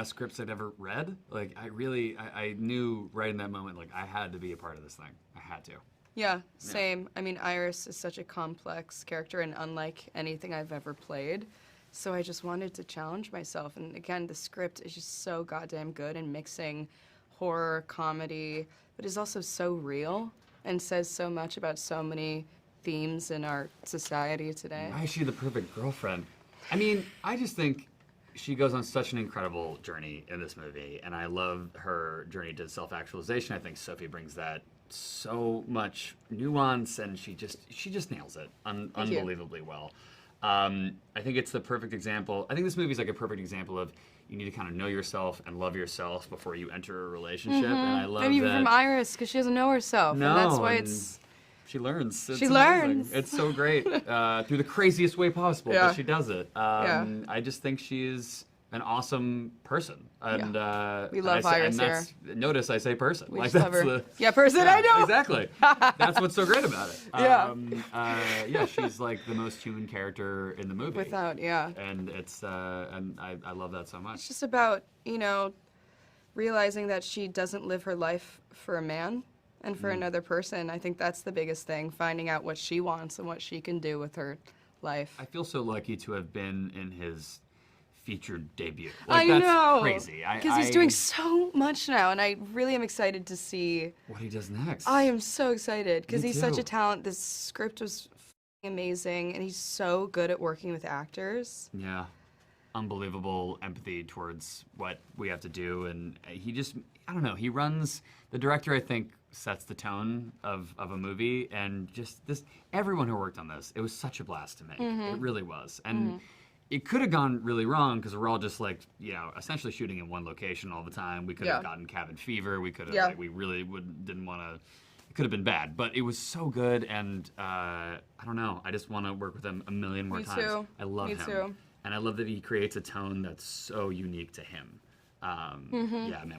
best scripts I'd ever read. Like, I knew right in that moment, like, I had to be a part of this thing. I had to. Yeah, same. I mean, Iris is such a complex character and unlike anything I've ever played. So I just wanted to challenge myself. And again, the script is just so goddamn good in mixing horror, comedy, but is also so real and says so much about so many themes in our society today. Why is she the perfect girlfriend? I mean, I just think she goes on such an incredible journey in this movie, and I love her journey to self-actualization. I think Sophie brings that so much nuance, and she just nails it unbelievably well. I think it's the perfect example. I think this movie is like a perfect example of you need to kind of know yourself and love yourself before you enter a relationship. And I love that. Even from Iris, because she doesn't know herself, No, and that's why and it's. she learns. It's She amazing. learns. It's so great through the craziest way possible, but she does it. I just think she's an awesome person, and we love Iris here. Notice I say person. We like just love that's her. the Person. I know. Exactly. That's what's so great about it. Yeah. She's like the most human character in the movie. Without, And it's and I love that so much. It's just about realizing that she doesn't live her life for a man and for another person. I think that's the biggest thing, finding out what she wants and what she can do with her life. I feel so lucky to have been in his featured debut. I Like, that's know. crazy. Because he's doing so much now, and I really am excited to see what he does next. I am so excited because Me he's such too. a talent. This script was amazing, and he's so good at working with actors. Yeah. Unbelievable empathy towards what we have to do, and he just, I don't know, he runs, the director, I think, sets the tone of a movie, and just everyone who worked on this, it was such a blast to make. It really was. And it could have gone really wrong because we're all just like, essentially shooting in one location all the time. We could have gotten cabin fever. We could have, we really didn't want to, it could have been bad, but it was so good, and I don't know, I just want to work with him a million more times. Too. I love him. Too. And I love that he creates a tone that's so unique to him. Yeah, man,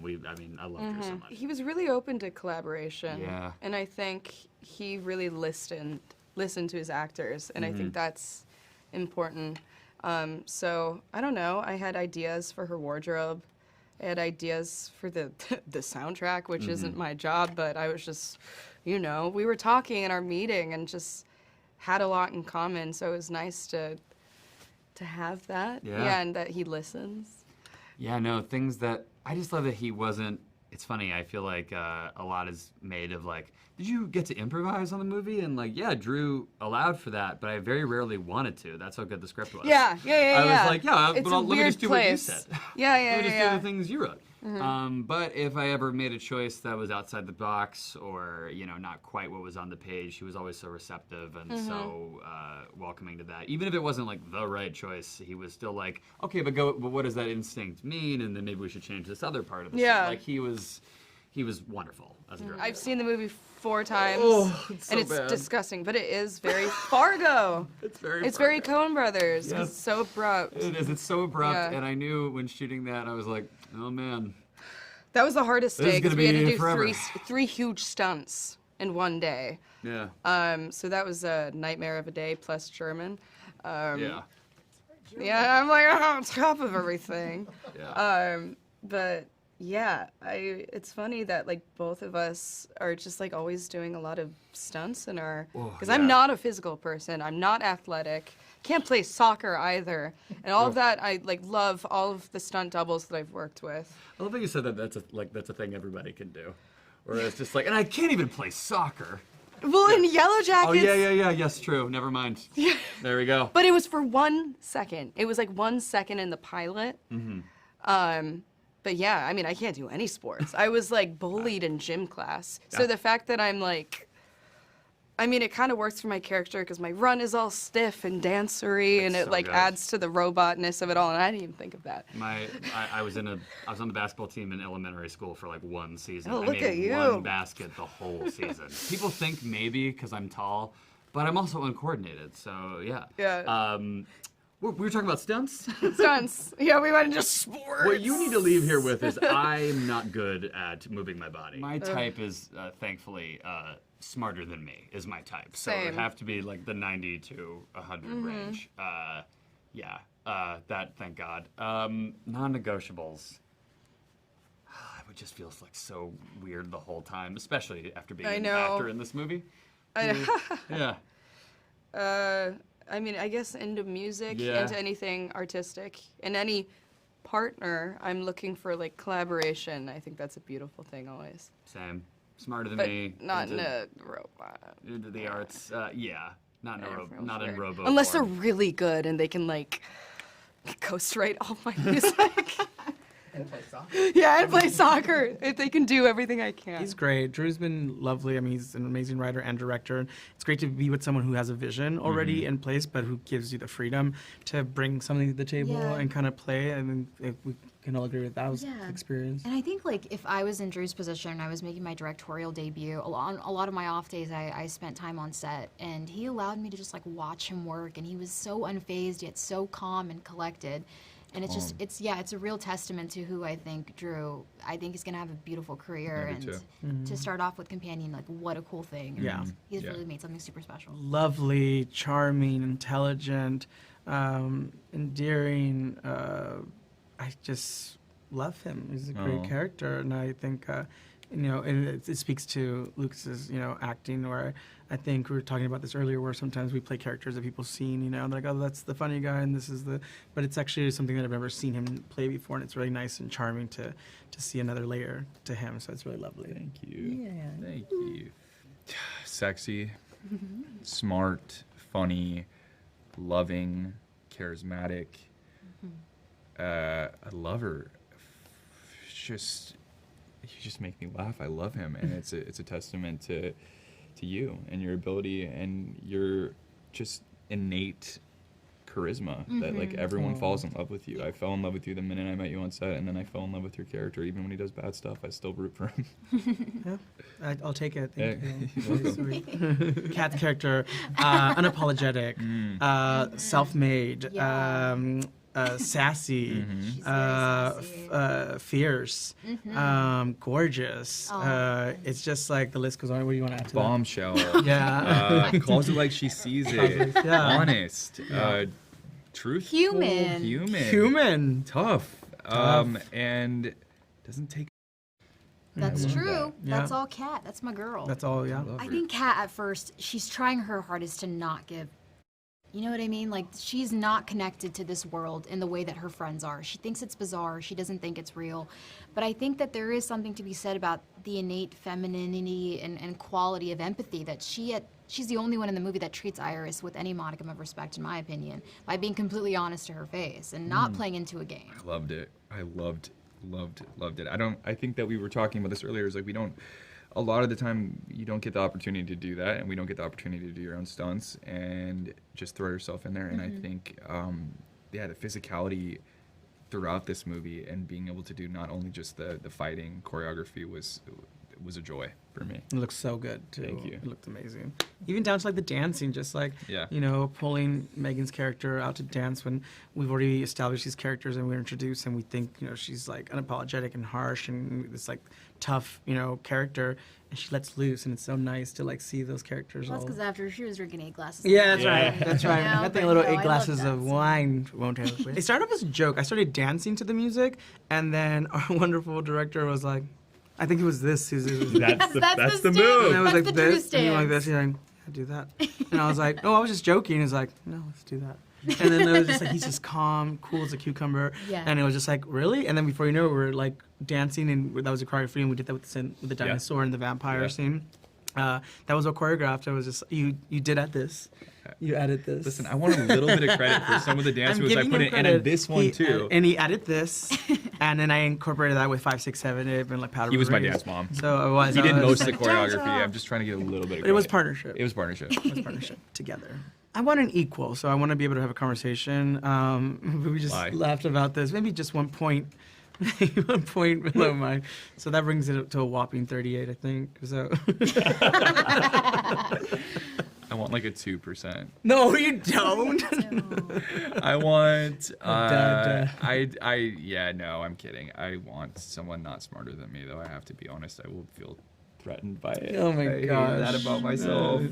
I love Drew so much. He was really open to collaboration. Yeah. And I think he really listened to his actors, and I think that's important. So, I don't know, I had ideas for her wardrobe. I had ideas for the soundtrack, which isn't my job, but I was just, we were talking in our meeting and just had a lot in common, so it was nice to have that. Yeah. And that he listens. Yeah, no, things that, I just love that he wasn't, it's funny, I feel like a lot is made of like, did you get to improvise on the movie? And like, yeah, Drew allowed for that, but I very rarely wanted to. That's how good the script was. Yeah. I was like, It's but let me just do what you place. said. Yeah. Let me just do the things you wrote. But if I ever made a choice that was outside the box or, not quite what was on the page, he was always so receptive and so welcoming to that. Even if it wasn't like the right choice, he was still like, okay, but what does that instinct mean? And then maybe we should change this other part of the story. Like he was wonderful as a director. I've seen the movie 4 times, it's and so it's bad. disgusting, but it is very Fargo. It's very It's very Coen Brothers. Yes. It's so abrupt. It is. It's so abrupt, Yeah. and I knew when shooting that, I was like, oh man. That was the hardest This is day because gonna we had to be do forever. three huge stunts in one day. Yeah. So that was a nightmare of a day plus German. Yeah. Yeah, I'm like on top of everything. Yeah. But yeah, it's funny that like both of us are just like always doing a lot of stunts in our, because I'm not a physical person, I'm not athletic, can't play soccer either, and all of that I like love all of the stunt doubles that I've worked with. I love that you said that that's a thing everybody can do. Or it's just like, and I can't even play soccer. Well, in Yellow Jackets. Oh yeah, yes, true. Never mind. Yeah. There we go. But it was for 1 second. It was like 1 second in the pilot. But yeah, I mean, I can't do any sports. I was like bullied in gym class. So the fact that I'm like, I mean, it kind of works for my character because my run is all stiff and dancery, and it so like good. adds to the robotness of it all. And I didn't even think of that. I was on the basketball team in elementary school for like 1 season. Oh, I look made at you. 1 basket the whole season. People think maybe because I'm tall, but I'm also uncoordinated. So yeah. Yeah. We were talking about stunts. Stunts. Yeah, we went into sports. What you need to leave here with is I'm not good at moving my body. My type is, thankfully, smarter than me is my type. So it would Same. have to be like the 90 to 100 range. That, thank God. Non-negotiables. it just feels like so weird the whole time, especially after being I an know. actor in this movie. Yeah. I mean, I guess into music, Yeah. into anything artistic, and any partner, I'm looking for like collaboration. I think that's a beautiful thing always. Same. Smarter than But me. not in into, a robot. into the arts. Yeah. Not in a That feels not in weird. robo. Unless they're form. really good and they can like ghostwrite all my music. And play soccer. Yeah, and play soccer. If they can do everything I can. He's great. Drew's been lovely. I mean, he's an amazing writer and director. It's great to be with someone who has a vision already in place, but who gives you the freedom to bring something to the table Yeah. and kind of play. I mean, if we can all agree with that was Yeah. experience. And I think, like, if I was in Drew's position and I was making my directorial debut, a lot of my off days I spent time on set, and he allowed me to just, like, watch him work, and he was so unfazed yet so calm and collected. And it's just, it's a real testament to who I think Drew, I think he's going to have a beautiful career. Yeah, me And to start off with Companion, like, what a cool thing. And Yeah. He's Yeah. really made something super special. Lovely, charming, intelligent, endearing. I just love him. He's a great Oh. character, and I think, and it speaks to Lucas's, acting. Where I think we were talking about this earlier, where sometimes we play characters that people seen, and they're like, oh, that's the funny guy, and this is but it's actually something that I've never seen him play before, and it's really nice and charming to see another layer to him. So it's really lovely. Thank you. Thank you. Sexy, smart, funny, loving, charismatic. I love her. You just make me laugh. I love him, and it's a testament to you and your ability and your just innate charisma that like everyone falls in love with you. I fell in love with you the minute I met you on set, and then I fell in love with your character. Even when he does bad stuff, I still root for him. Yeah, I'll take it. Thank Yeah, you. you're Very sweet. Kat's character, unapologetic, self-made, sassy, She's very sassy. fierce, gorgeous. It's just like the list goes on. What do you want to add to Bombshell. Yeah. Calls it like she sees it. Yeah. Honest. Truthful. Human. Human. that? Human. Tough. And doesn't take. That's love true. that. That's Yeah. all Kat. That's my girl. That's all, yeah. Love I her. think Kat at first, she's trying her hardest to not give. You know what I mean? Like, she's not connected to this world in the way that her friends are. She thinks it's bizarre. She doesn't think it's real. But I think that there is something to be said about the innate femininity and quality of empathy that she's the only one in the movie that treats Iris with any modicum of respect, in my opinion, by being completely honest to her face and not playing into a game. I loved it. I loved it. I think that we were talking about this earlier. Is like a lot of the time you don't get the opportunity to do that, and we don't get the opportunity to do your own stunts and just throw yourself in there. And I think, the physicality throughout this movie and being able to do not only just the fighting choreography was a joy for me. It looks so good, too. Thank you. It looked amazing. Even down to, like, the dancing, just like, Yeah. pulling Megan's character out to dance when we've already established these characters and we're introduced and we think, she's, like, unapologetic and harsh and this, like, tough, character. And she lets loose, and it's so nice to, like, see those characters That's all... because after she was drinking 8 glasses. Yeah, that's Yeah. right. That's right. Yeah, Nothing but a little no, 8 I love glasses of dancing. wine won't help with. It started off as a joke. I started dancing to the music, and then our wonderful director was like, I think it was this. That's the That's the move. stance. And I was That's like the Drew this, and you like stance. this, and you're like, yeah, do that. And I was like, oh, I was just joking. He's like, no, let's do that. And then it was just like, he's just calm, cool as a cucumber. Yeah. And it was just like, really? And then before you know it, we were like dancing, and that was a choreography, and we did that with the dinosaur and the vampire Yeah. scene. That was all choreographed. I was just, you did at this. You added this. Listen, I want a little bit of credit for some of the dance I'm moves I giving put him in, and credit. this one He too. and he added this, and then I incorporated that with 5, 6, 7, and like powder. He was my rings. dance mom. So it was. He did I was most of the like, choreography. "Dance I'm just trying to get a little bit of credit. But it was partnership. It was partnership. It was partnership together. I want an equal, so I want to be able to have a conversation. We just Lie. laughed about this. Maybe just 1 point. 1 point below mine. So that brings it up to a whopping 38, I think. So. I want like a 2%. No, you don't. I want. Duh. No, I'm kidding. I want someone not smarter than me, though. I have to be honest. I will feel threatened by it. Oh my I hate gosh. that about myself.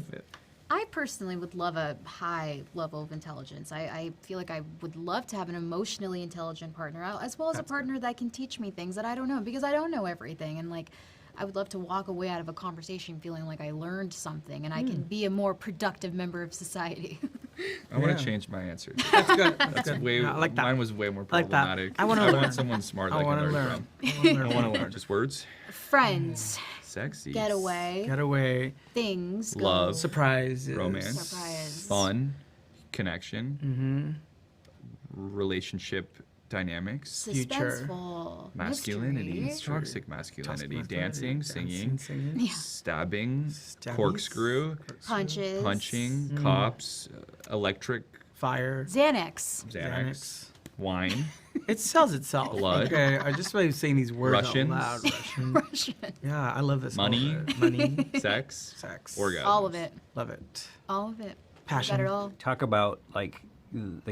I personally would love a high level of intelligence. I feel like I would love to have an emotionally intelligent partner, as well as a partner that can teach me things that I don't know, because I don't know everything. And like, I would love to walk away out of a conversation feeling like I learned something and I can be a more productive member of society. I want Yeah. to change my answer. That's good. That's way. Yeah, I like that. Mine was way more I like that. problematic. I wanna learn. want someone smart I that I want can to learn learn. from. I want to learn. Just words. Friends, Sexy. getaway, Getaway, things, go. Love. surprises, Romance. Surprise. Fun. Connection. Relationship dynamics. Suspenseful, Masculinity. mystery. Toxic masculinity. masculinity, Dancing. Singing. Yeah. Stabbing. Stabbies. Corkscrew. Punches, Punching. Cops. Electric. fire, Xanax, Xanax. Wine. It sells itself. Blood. Okay, I just by saying these words Russians. out loud. Russian. Russian, Yeah, I love this. Money. whole bit. Money, Sex. sex, Orgasm. all of it, Love it. all of it. Passion. Got it all. Talk about like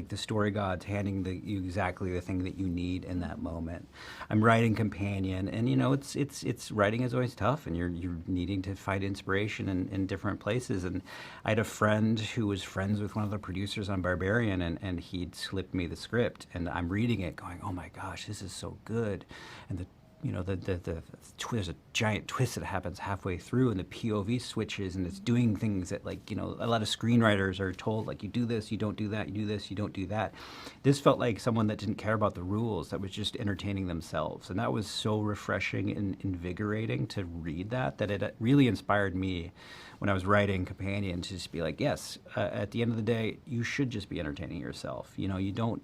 the story gods handing you exactly the thing that you need in that moment. I'm writing companion, and you know it's writing is always tough, and you're needing to find inspiration in different places. And I had a friend who was friends with one of the producers on Barbarian, and he'd slipped me the script, and I'm reading it, going, oh my gosh, this is so good, and there's a giant twist that happens halfway through, and the POV switches, and it's doing things that, like, you know, a lot of screenwriters are told, like, you do this, you don't do that, you do this, you don't do that. This felt like someone that didn't care about the rules, that was just entertaining themselves, and that was so refreshing and invigorating to read that it really inspired me when I was writing Companion to just be like, yes, at the end of the day, you should just be entertaining yourself. You know,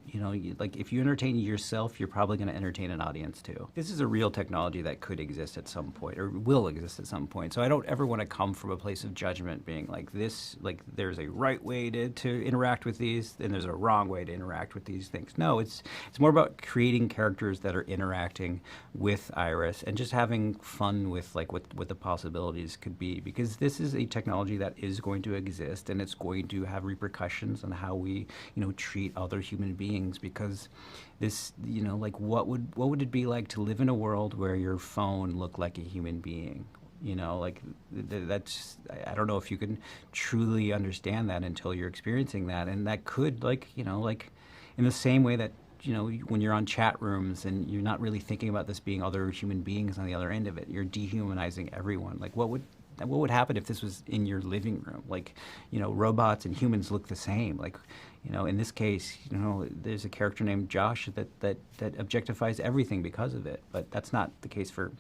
like if you entertain yourself, you're probably going to entertain an audience too. This is a real technology that could exist at some point, or will exist at some point. So I don't ever want to come from a place of judgment being like this, like there's a right way to interact with these, and there's a wrong way to interact with these things. No, it's more about creating characters that are interacting with Iris and just having fun with like what the possibilities could be, because this is a technology that is going to exist, and it's going to have repercussions on how we, you know, treat other human beings, because this, you know, like what would it be like to live in a world where your phone looked like a human being? You know, like that's, I don't know if you can truly understand that until you're experiencing that, and that could, like, you know, like in the same way that, you know, when you're on chat rooms and you're not really thinking about this being other human beings on the other end of it, you're dehumanizing everyone. Like what would happen if this was in your living room? Like, you know, robots and humans look the same. Like, you know, in this case, you know, there's a character named Josh that objectifies everything because of it. But that's not the case for,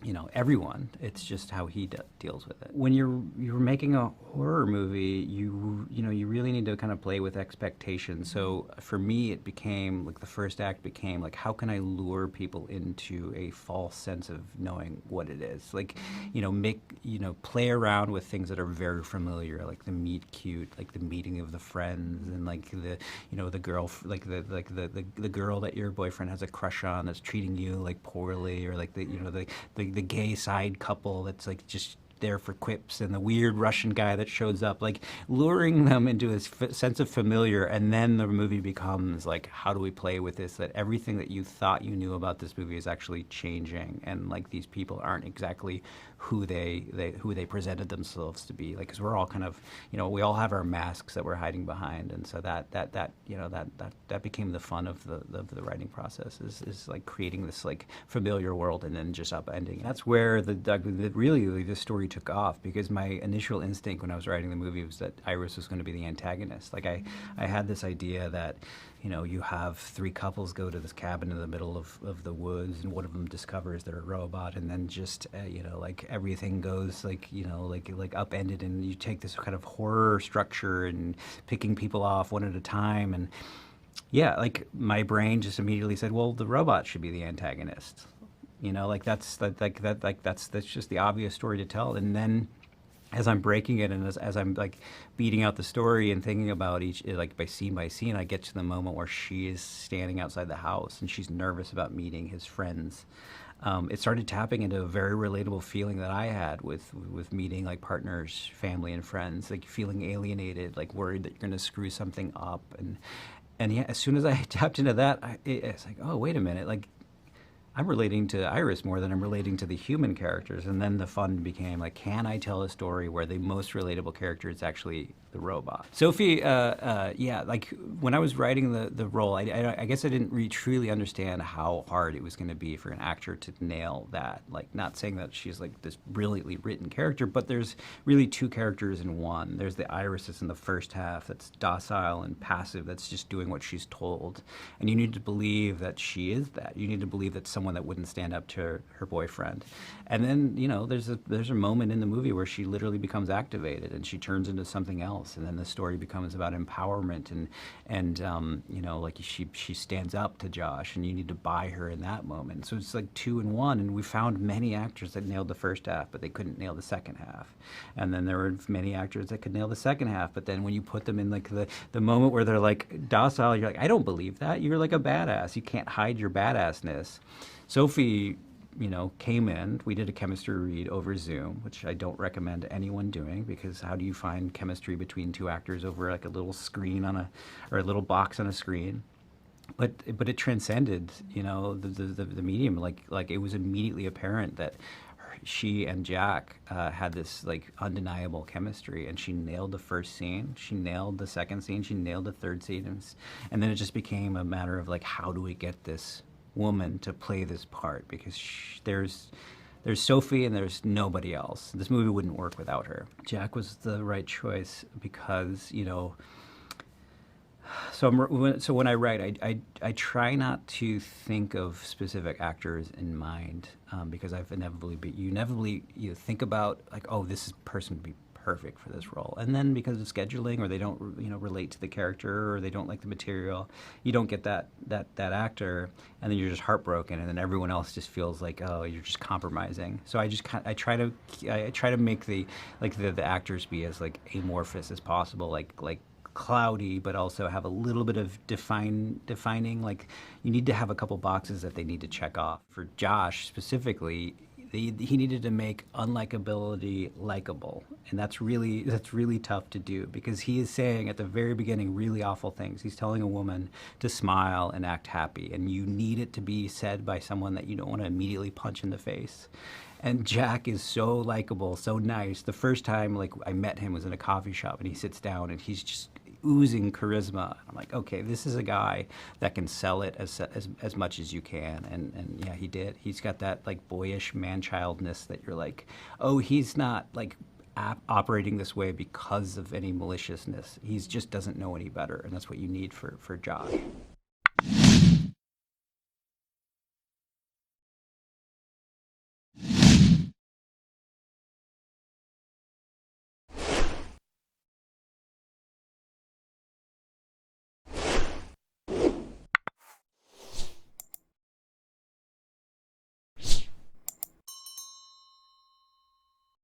you know, everyone. It's just how he deals with it. When you're making a horror movie, you know, you really need to kind of play with expectations. So for me, it became like the first act became like, how can I lure people into a false sense of knowing what it is? Like, you know, play around with things that are very familiar, like the meet cute, like the meeting of the friends, and like the, you know, the girl, like the girl that your boyfriend has a crush on that's treating you like poorly, or like the, you know, the gay side couple that's like just there for quips, and the weird Russian guy that shows up, like luring them into a sense of familiar. And then the movie becomes like, how do we play with this, that everything that you thought you knew about this movie is actually changing, and like these people aren't exactly who they presented themselves to be. Like, because we're all kind of, you know, we all have our masks that we're hiding behind, and so that you know, that became the fun of the writing process, is like creating this like familiar world and then just upending it. That's where the story took off, because my initial instinct when I was writing the movie was that Iris was going to be the antagonist. Like I had this idea that, you know, you have three couples go to this cabin in the middle of the woods, and one of them discovers they're a robot, and then just you know, like everything goes like, you know, like upended, and you take this kind of horror structure and picking people off one at a time, and yeah, like my brain just immediately said, well, the robot should be the antagonist. You know, like that's just the obvious story to tell. And then as I'm breaking it, and as I'm like beating out the story and thinking about each, like by scene, I get to the moment where she is standing outside the house and she's nervous about meeting his friends. It started tapping into a very relatable feeling that I had with meeting like partners, family, and friends, like feeling alienated, like worried that you're going to screw something up. And yeah, as soon as I tapped into that, it's like, oh, wait a minute, like I'm relating to Iris more than I'm relating to the human characters. And then the fun became like, can I tell a story where the most relatable character is actually the robot? Sophie, yeah, like when I was writing the role, I guess I didn't truly understand how hard it was going to be for an actor to nail that. Like, not saying that she's like this brilliantly written character, but there's really two characters in one. There's the Iris that's in the first half, that's docile and passive, that's just doing what she's told. And you need to believe that she is that. You need to believe that someone that wouldn't stand up to her boyfriend. And then, you know, there's a moment in the movie where she literally becomes activated and she turns into something else. And then the story becomes about empowerment and you know, like she stands up to Josh, and you need to buy her in that moment. So it's like 2 in 1. And we found many actors that nailed the first half, but they couldn't nail the second half. And then there were many actors that could nail the second half, but then when you put them in like the moment where they're like docile, you're like, I don't believe that. You're like a badass. You can't hide your badassness. Sophie, you know, came in. We did a chemistry read over Zoom, which I don't recommend anyone doing, because how do you find chemistry between two actors over like a little screen or a little box on a screen? But it transcended, you know, the medium. Like it was immediately apparent that she and Jack had this like undeniable chemistry, and she nailed the first scene, she nailed the second scene, she nailed the third scene, and then it just became a matter of like, how do we get this woman to play this part? Because there's Sophie and there's nobody else. This movie wouldn't work without her. Jack was the right choice because, you know, so when I write, I try not to think of specific actors in mind, because you inevitably think about like, oh, this person would be perfect for this role, and then because of scheduling, or they don't relate to the character, or they don't like the material, you don't get that actor, and then you're just heartbroken, and then everyone else just feels like, oh, you're just compromising. So I try to make the actors be as like amorphous as possible, like cloudy, but also have a little bit of defining. Like, you need to have a couple boxes that they need to check off. For Josh specifically, he needed to make unlikability likable, and that's really tough to do, because he is saying at the very beginning really awful things. He's telling a woman to smile and act happy, and you need it to be said by someone that you don't want to immediately punch in the face. And Jack is so likable, so nice. The first time like I met him was in a coffee shop, and he sits down and he's just oozing charisma. I'm like, okay, this is a guy that can sell it as much as you can, and yeah, he did. He's got that like boyish man-childness that you're like, oh, he's not like operating this way because of any maliciousness. He just doesn't know any better, and that's what you need for Josh.